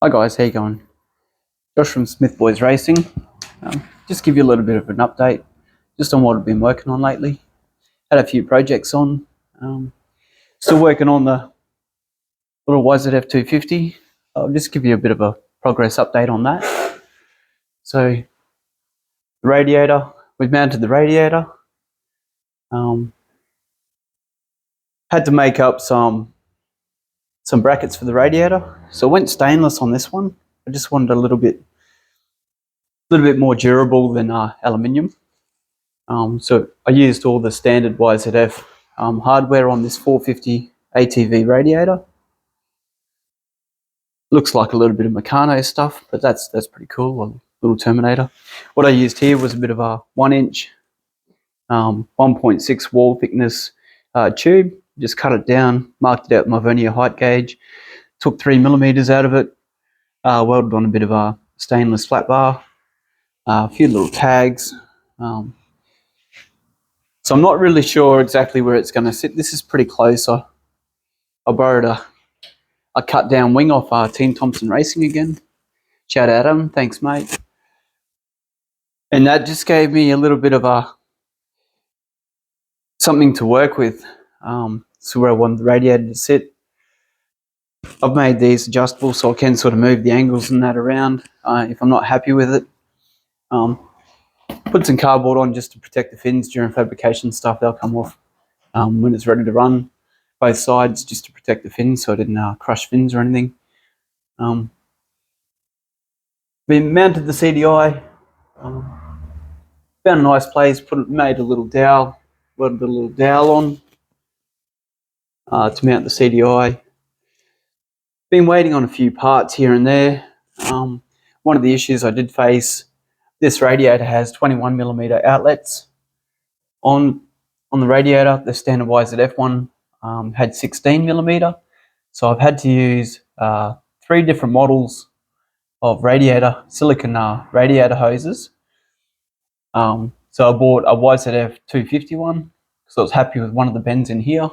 Hi guys, how you going? Josh from Smith Boys Racing. Just give you a little bit of an update just on what I've been working on lately. Had a few projects on. Still working on the little YZF 250. I'll just give you a bit of a progress update on that. So the radiator, we've mounted the radiator. Had to make up some brackets for the radiator. So I went stainless on this one. I just wanted a little bit more durable than aluminium. So I used all the standard YZF hardware on this 450 ATV radiator. Looks like a little bit of Meccano stuff, but that's pretty cool, a little Terminator. What I used here was a bit of a 1-inch, 1.6 wall thickness tube. Just cut it down, marked it out with my vernier height gauge, took 3mm out of it, welded on a bit of a stainless flat bar, a few little tags. So I'm not really sure exactly where it's going to sit. This is pretty close. I borrowed a cut down wing off Team Thompson Racing again. Shout out Adam, thanks mate. And that just gave me a little bit of something to work with. So where I want the radiator to sit. I've made these adjustable so I can sort of move the angles and that around if I'm not happy with it. Put some cardboard on just to protect the fins during fabrication stuff. They'll come off when it's ready to run. Both sides just to protect the fins so I didn't crush fins or anything. We mounted the CDI. Found a nice place, made a little dowel, welded a little dowel on to mount the CDI. Been waiting on a few parts here and there. One of the issues I did face, this radiator has 21mm outlets on the radiator. The standard YZF one had 16mm, so I've had to use 3 different models of silicon radiator hoses. So I bought a YZF 250 one because I was happy with one of the bends in here.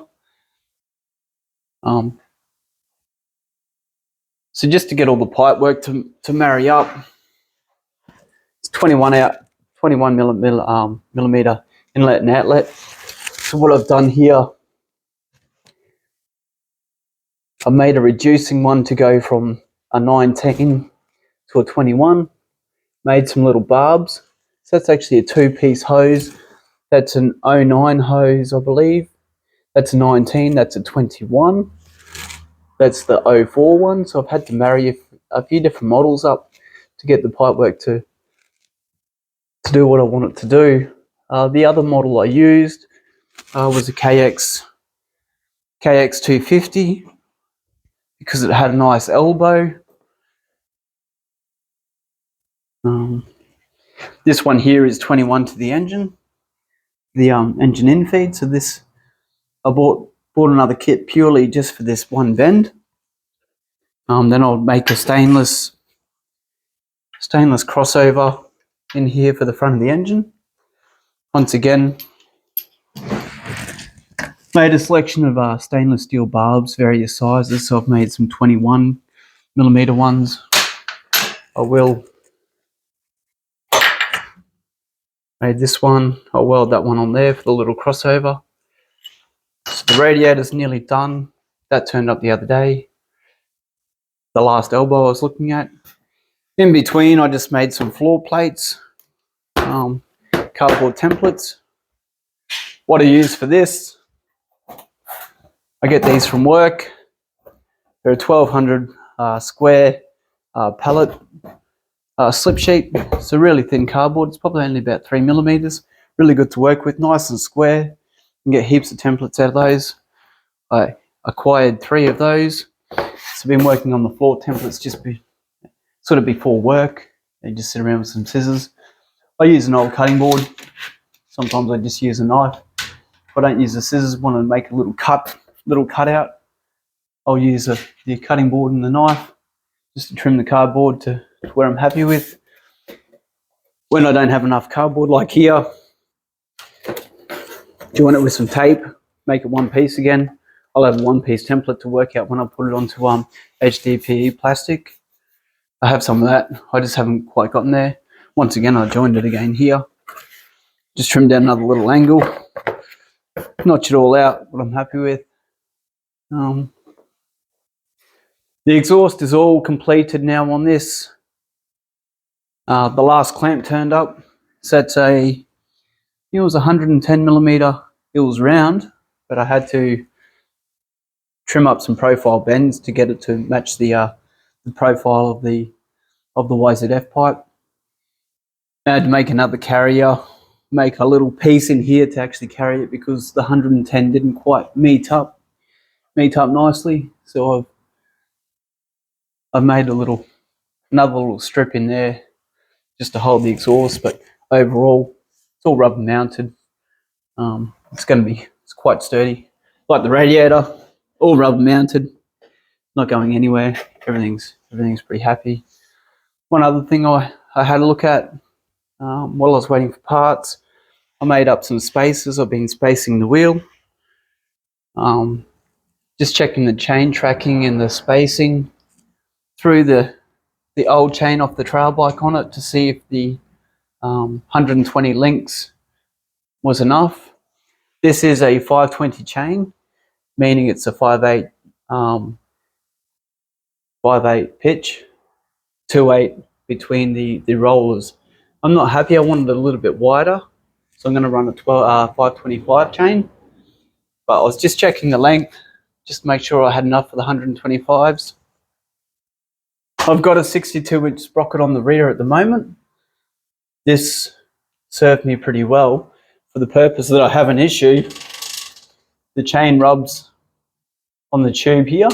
So just to get all the pipe work to marry up, it's 21mm inlet and outlet. So what I've done here, I've made a reducing one to go from a 19 to a 21. Made some little barbs. So that's actually a 2-piece hose. That's an 09 hose, I believe. That's a 19, that's a 21. That's the 04 one. So I've had to marry a few different models up to get the pipework to do what I want it to do. The other model I used was a KX 250 because it had a nice elbow. This one here is 21 to the engine, the engine in feed. So this, I bought another kit purely just for this one bend. Then I'll make a stainless crossover in here for the front of the engine. Once again, made a selection of stainless steel barbs, various sizes. So I've made some 21mm ones. Made this one. I'll weld that one on there for the little crossover. So the radiator's nearly done. That turned up the other day. The last elbow I was looking at. In between, I just made some floor plates, cardboard templates. What I use for this, I get these from work. They're a 1200 square pallet slip sheet. It's a really thin cardboard. It's probably only about 3mm. Really good to work with, nice and square. You can get heaps of templates out of those. I acquired 3 of those. So I've been working on the floor templates sort of before work. You just sit around with some scissors. I use an old cutting board. Sometimes I just use a knife. If I don't use the scissors, want to make a little cutout, I'll use the cutting board and the knife just to trim the cardboard to where I'm happy with. When I don't have enough cardboard like here, join it with some tape, make it one piece again. I'll have a 1-piece template to work out when I put it onto HDPE plastic. I have some of that. I just haven't quite gotten there. Once again, I joined it again here. Just trimmed down another little angle. Notch it all out, what I'm happy with. The exhaust is all completed now on this. The last clamp turned up. So that's it was 110 millimeter. It was round, but I had to trim up some profile bends to get it to match the profile of the YZF pipe. I had to make another carrier, make a little piece in here to actually carry it because the 110 didn't quite meet up nicely. So I've made another little strip in there just to hold the exhaust, but overall it's all rubber mounted. It's quite sturdy. Like the radiator, all rubber mounted, not going anywhere. Everything's pretty happy. One other thing I had a look at while I was waiting for parts, I made up some spaces. I've been spacing the wheel. Just checking the chain tracking and the spacing through the old chain off the trail bike on it to see if the 120 links was enough. This is a 520 chain, meaning it's a 5/8 pitch, 2/8 between the rollers. I'm not happy. I wanted it a little bit wider, so I'm going to run a 525 chain. But I was just checking the length, just to make sure I had enough for the 125s. I've got a 62-inch sprocket on the rear at the moment. This served me pretty well for the purpose that I have an issue. The chain rubs on the tube here.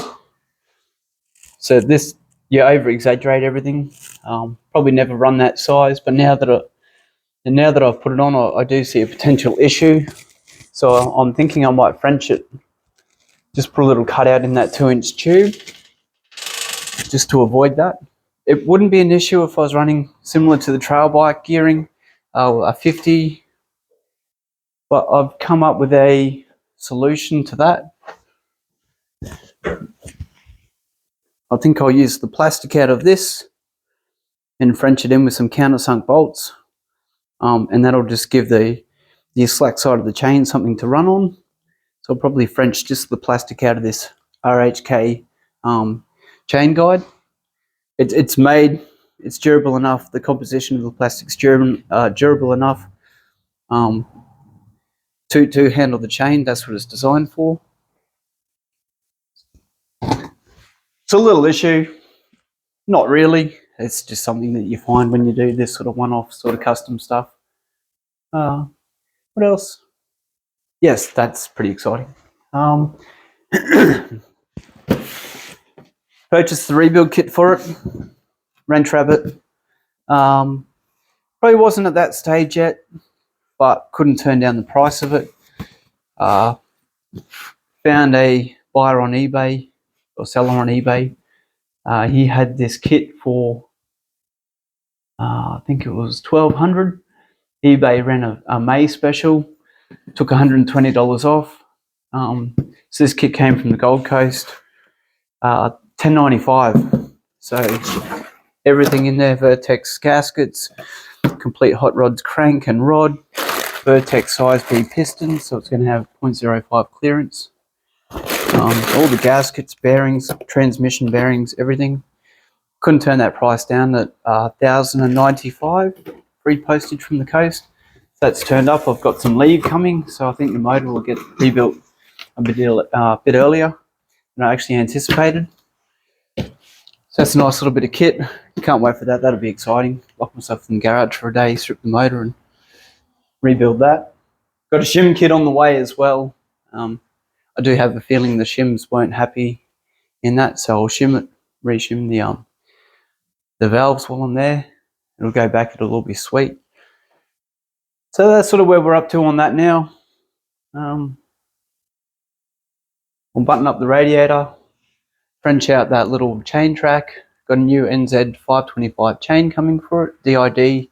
So this, you over-exaggerate everything. Probably never run that size, but now that I've put it on, I do see a potential issue. So I'm thinking I might French it. Just put a little cutout in that 2-inch tube, just to avoid that. It wouldn't be an issue if I was running similar to the trail bike gearing, a 50, but I've come up with a solution to that. I think I'll use the plastic out of this and French it in with some countersunk bolts, and that'll just give the slack side of the chain something to run on. So I'll probably French just the plastic out of this RHK chain guide. It's durable enough. The composition of the plastic's durable enough to handle the chain. That's what it's designed for. It's a little issue. Not really. It's just something that you find when you do this sort of one-off sort of custom stuff. What else? Yes, that's pretty exciting. Purchased the rebuild kit for it. Wrench rabbit. Probably wasn't at that stage yet, but couldn't turn down the price of it. Found a buyer on eBay, or seller on eBay. He had this kit for I think it was $1,200. eBay ran a May special, took $120 off. So this kit came from the Gold Coast, $10.95. So everything in there: Vertex gaskets, complete hot rods crank and rod, Vertex size B pistons, so it's going to have 0.05 clearance. All the gaskets, bearings, transmission bearings, everything. Couldn't turn that price down at $1,095, free postage from the coast. That's turned up. I've got some leave coming, so I think the motor will get rebuilt a bit earlier than I actually anticipated. So that's a nice little bit of kit. Can't wait for that. That'll be exciting. Lock myself in the garage for a day, strip the motor and rebuild that. Got a shim kit on the way as well. I do have a feeling the shims weren't happy in that, so I'll shim it, reshim the valves while I'm there. It'll go back, it'll all be sweet. So that's sort of where we're up to on that now. I'll button up the radiator, French out that little chain track. Got a new NZ 525 chain coming for it, DID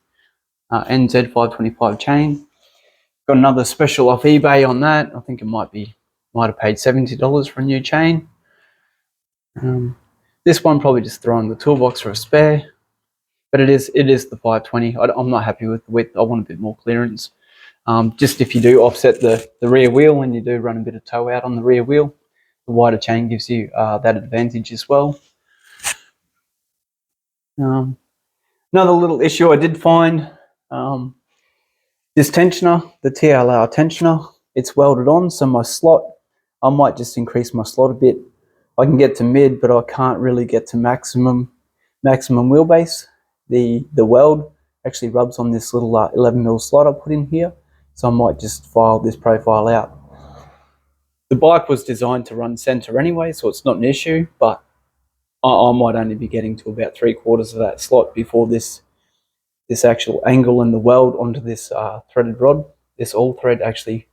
NZ 525 chain. Got another special off eBay on that. I think it might have paid $70 for a new chain. This one probably just throw in the toolbox for a spare, but it is the 520. I'm not happy with the width. I want a bit more clearance. Just if you do offset the rear wheel and you do run a bit of tow out on the rear wheel, the wider chain gives you that advantage as well. Another little issue I did find, this tensioner, the TLR tensioner, it's welded on, so my slot, I might just increase my slot a bit. I can get to mid, but I can't really get to maximum wheelbase. The weld actually rubs on this little 11mm slot I put in here, so I might just file this profile out. The bike was designed to run center anyway, so it's not an issue, but I might only be getting to about 3/4 of that slot before this actual angle and the weld onto this threaded rod, this all thread actually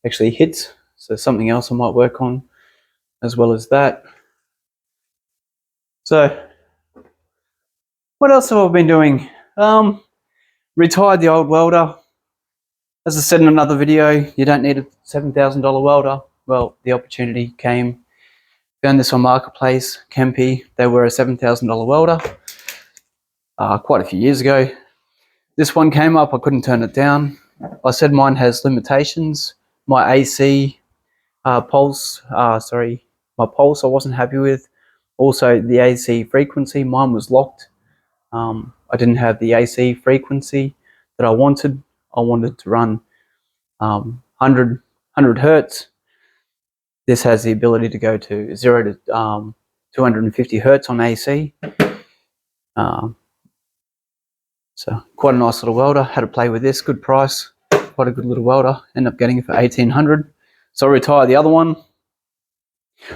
hits. So something else I might work on as well as that. So what else have I been doing? Retired the old welder. As I said in another video, you don't need a $7,000 welder. Well, the opportunity came. Found this on Marketplace, Kempe. They were a $7,000 welder quite a few years ago. This one came up, I couldn't turn it down. I said mine has limitations. My AC my pulse I wasn't happy with. Also the AC frequency, mine was locked. I didn't have the AC frequency that I wanted. I wanted to run 100 hertz. This has the ability to go to 0 to 250 hertz on AC. So quite a nice little welder. Had to play with this, good price, quite a good little welder. Ended up getting it for $1,800. So I retired the other one.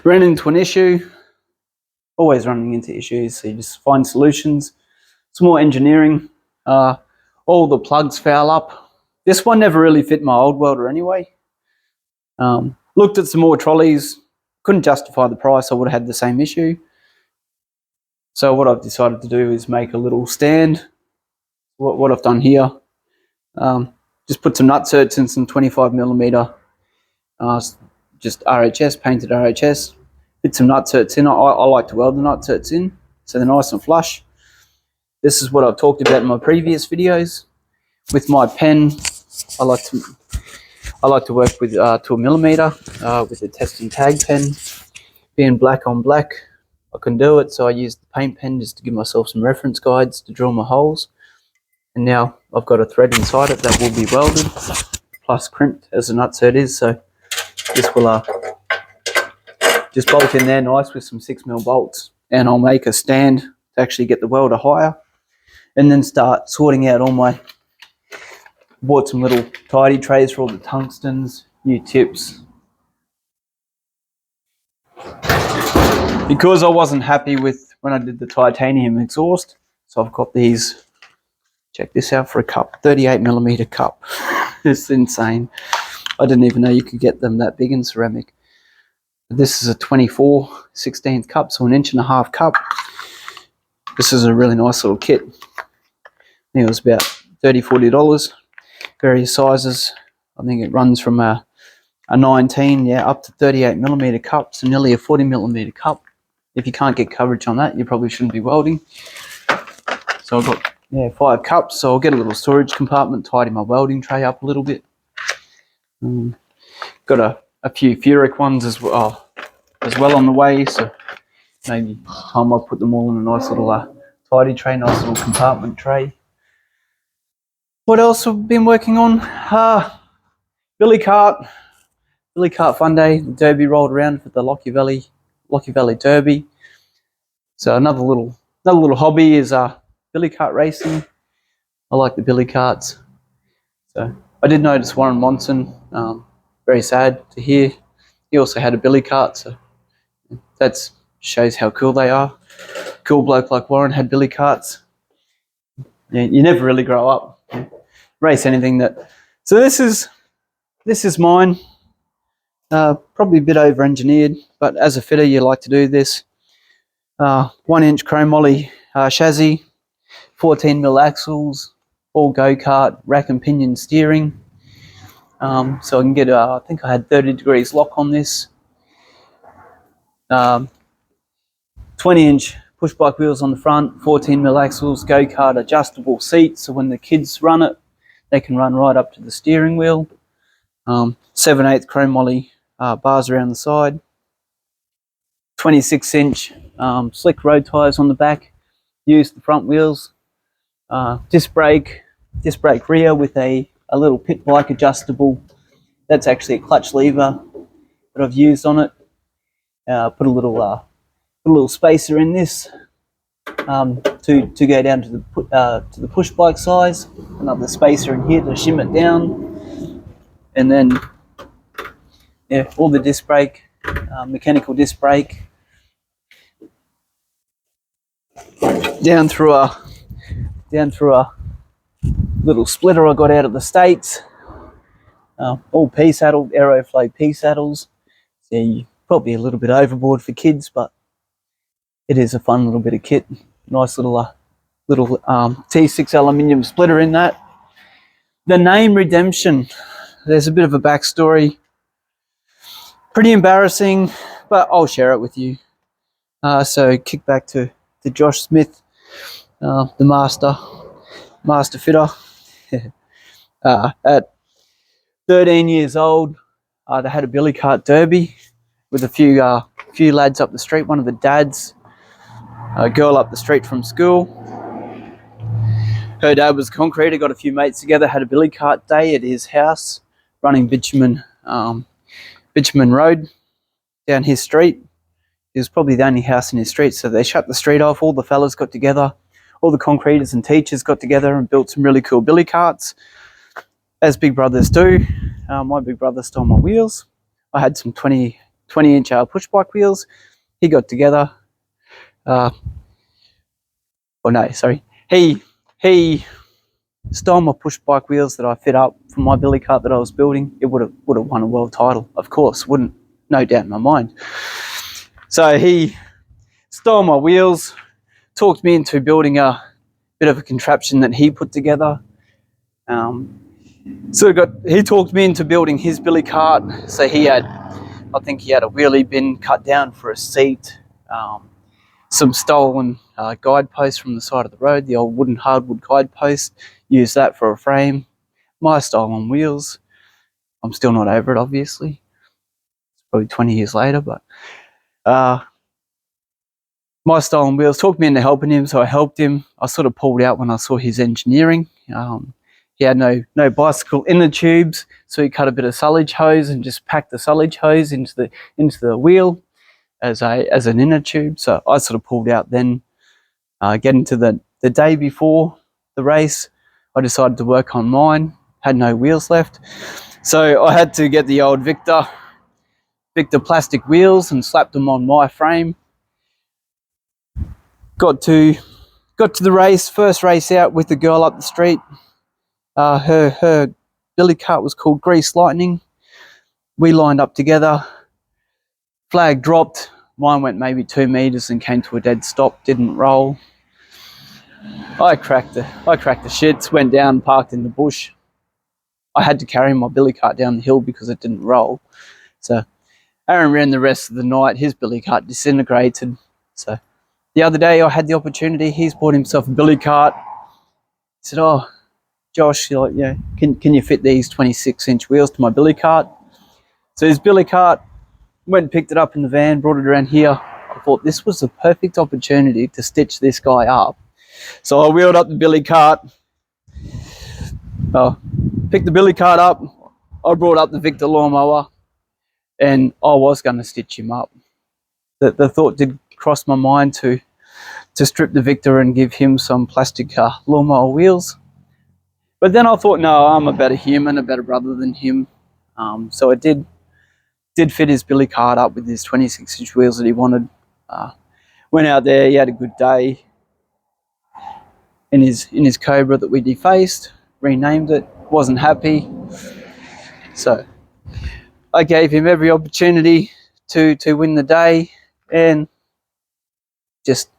Ran into an issue. Always running into issues, so you just find solutions. It's more engineering. All the plugs foul up. This one never really fit my old welder anyway. Looked at some more trolleys. Couldn't justify the price. I would have had the same issue. So what I've decided to do is make a little stand. What I've done here, just put some nutserts in some 25mm, just RHS, painted RHS. Fit some nutserts in. I like to weld the nutserts in, so they're nice and flush. This is what I've talked about in my previous videos. With my pen, I like to work with 2mm with a test and tag pen. Being black on black, I can do it, so I use the paint pen just to give myself some reference guides to drill my holes. And now I've got a thread inside it that will be welded, plus crimped as the nutsert is, so this will just bolt in there nice with some 6mm bolts. And I'll make a stand to actually get the welder higher, and then start sorting out all my, bought some little tidy trays for all the tungstens, new tips. Because I wasn't happy with when I did the titanium exhaust, so I've got these. Check this out for a cup, 38mm cup. It's insane. I didn't even know you could get them that big in ceramic. This is a 24/16 cup, so 1.5 inch cup. This is a really nice little kit. I think it was about $30–40. Various sizes. I think it runs from a 19, up to 38mm cup, so nearly a 40mm cup. If you can't get coverage on that, you probably shouldn't be welding. So I've got 5 cups, so I'll get a little storage compartment, tidy my welding tray up a little bit. Got a few Furic ones as well on the way, so maybe time I'll put them all in a nice little tidy tray, nice little compartment tray. What else have we been working on? Billy Cart Fun Day. The Derby rolled around for the Lockie Valley Derby. So another little hobby is billy cart racing. I like the billy carts. So I did notice Warren Monson. Very sad to hear. He also had a billy cart, so that shows how cool they are. Cool bloke like Warren had billy carts. Yeah, you never really grow up. Race anything that. So this is mine. Probably a bit over engineered, but as a fitter you like to do this. 1-inch chrome moly chassis, 14mm axles, all go-kart, rack and pinion steering. So I can get, I think I had 30 degrees lock on this. 20-inch push bike wheels on the front, 14mm axles, go-kart adjustable seats, so when the kids run it, they can run right up to the steering wheel. 7/8 chrome moly bars around the side. 26-inch slick road tyres on the back. Use the front wheels. Disc brake rear with a little pit bike adjustable. That's actually a clutch lever that I've used on it. Put a little spacer in this to go down to the push bike size. Another spacer in here to shim it down, and then all the disc brake, mechanical disc brake, down through a little splitter I got out of the States. All P-saddled, Aeroflow P-saddles. So probably a little bit overboard for kids, but it is a fun little bit of kit. Nice little T6 aluminium splitter in that. The name Redemption, there's a bit of a backstory. Pretty embarrassing, but I'll share it with you. So kick back to Josh Smith, the master fitter. At 13 years old, they had a billy cart derby with a few lads up the street. One of the dads, a girl up the street from school. Her dad was a concreter, got a few mates together, had a billy cart day at his house, running bitumen road down his street. It was probably the only house in his street, so they shut the street off. All the fellas got together, all the concreters and teachers got together and built some really cool billy carts, as big brothers do. My big brother stole my wheels. I had some 20-inch push bike wheels. He got together. He stole my push bike wheels that I fit up from my billy cart that I was building. It would have won a world title, of course, wouldn't, no doubt in my mind. So he stole my wheels, talked me into building a bit of a contraption that he put together. He talked me into building his billy cart. So I think he had a wheelie bin cut down for a seat, some stolen guideposts from the side of the road, the old wooden hardwood guidepost, used that for a frame. My stolen wheels. I'm still not over it, obviously. It's probably 20 years later, but my stolen wheels talked me into helping him, so I helped him. I sort of pulled out when I saw his engineering. He had no bicycle inner tubes, so he cut a bit of sullage hose and just packed the sullage hose into the wheel as an inner tube. So I sort of pulled out then. Getting to the day before the race, I decided to work on mine. Had no wheels left, so I had to get the old Victor plastic wheels and slap them on my frame. Got to the race, first race out with the girl up the street. Her billy cart was called Grease Lightning. We lined up together. Flag dropped. Mine went maybe 2 meters and came to a dead stop. Didn't roll. I cracked the shits. Went down, parked in the bush. I had to carry my billy cart down the hill because it didn't roll. So Aaron ran the rest of the night. His billy cart disintegrated. So the other day I had the opportunity. He's bought himself a billy cart. He said, "Oh, Josh, can you fit these 26-inch wheels to my billy cart?" So his billy cart, went and picked it up in the van, brought it around here. I thought this was the perfect opportunity to stitch this guy up. So I wheeled up the billy cart, picked the billy cart up, I brought up the Victor lawnmower, and I was going to stitch him up. The thought did cross my mind to strip the Victor and give him some plastic lawnmower wheels. But then I thought, no, I'm a better human, a better brother than him. So I did fit his billy cart up with his 26-inch wheels that he wanted. Went out there, he had a good day in his Cobra that we defaced, renamed it, wasn't happy. So I gave him every opportunity to win the day, and just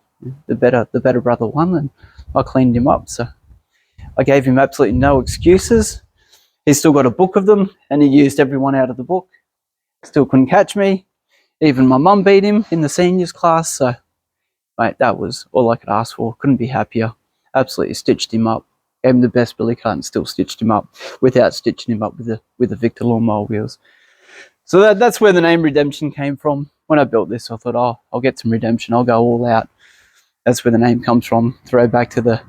the better brother won, and I cleaned him up. So I gave him absolutely no excuses. He's still got a book of them, and he used everyone out of the book. Still couldn't catch me. Even my mum beat him in the seniors class. So mate, that was all I could ask for. Couldn't be happier. Absolutely stitched him up. Gave him the best billy cart and still stitched him up without stitching him up with the Victor lawnmower wheels. So that's where the name Redemption came from. When I built this, I thought, oh, I'll get some redemption. I'll go all out. That's where the name comes from. Throw back to the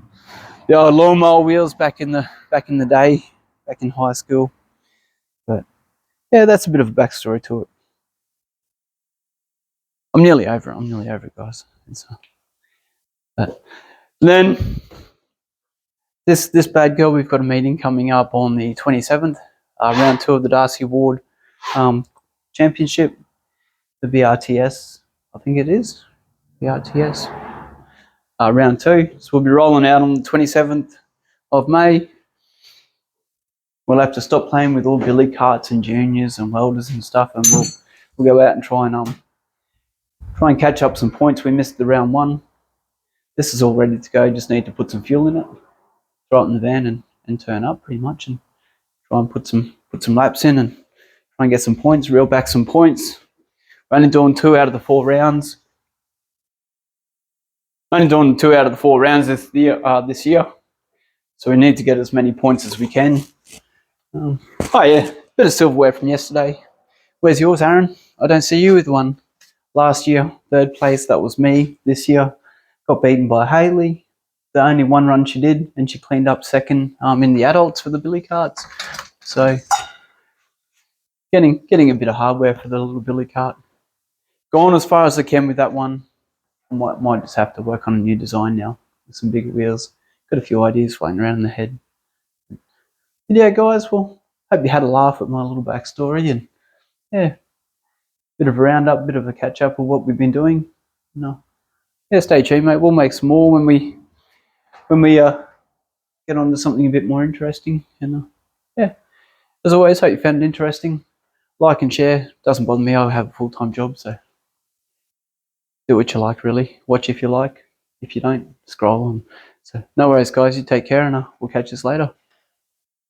old lawnmower wheels back in the day, back in high school. But yeah, that's a bit of a backstory to it. I'm nearly over it, guys. But then this bad girl, we've got a meeting coming up on the 27th, round 2 of the Darcy Ward Championship, the BRTS, I think it is, BRTS, round 2. So we'll be rolling out on the 27th of May. We'll have to stop playing with all billy carts and juniors and welders and stuff, and we'll go out and try and catch up some points. We missed the round 1. This is all ready to go. Just need to put some fuel in it, throw it in the van, and turn up pretty much, and try and put some laps in and try and get some points, reel back some points. We're only doing 2 out of the 4 rounds. This year. So we need to get as many points as we can. Oh yeah, bit of silverware from yesterday. Where's yours, Aaron? I don't see you with one. Last year, 3rd place, that was me. This year, got beaten by Hayley. The only one run she did, and she cleaned up 2nd in the adults for the billy carts. So getting a bit of hardware for the little billy cart. Gone as far as I can with that one. I might just have to work on a new design now with some bigger wheels. Got a few ideas flying around in the head. But yeah, guys, well, hope you had a laugh at my little backstory, and yeah, bit of a roundup, bit of a catch up of what we've been doing. No, yeah, stay tuned, mate. We'll make some more when we get on to something a bit more interesting. And yeah, as always, hope you found it interesting. Like and share. Doesn't bother me. I have a full-time job, so do what you like, really. Watch if you like. If you don't, scroll on. So no worries, guys. You take care, and we'll catch us later.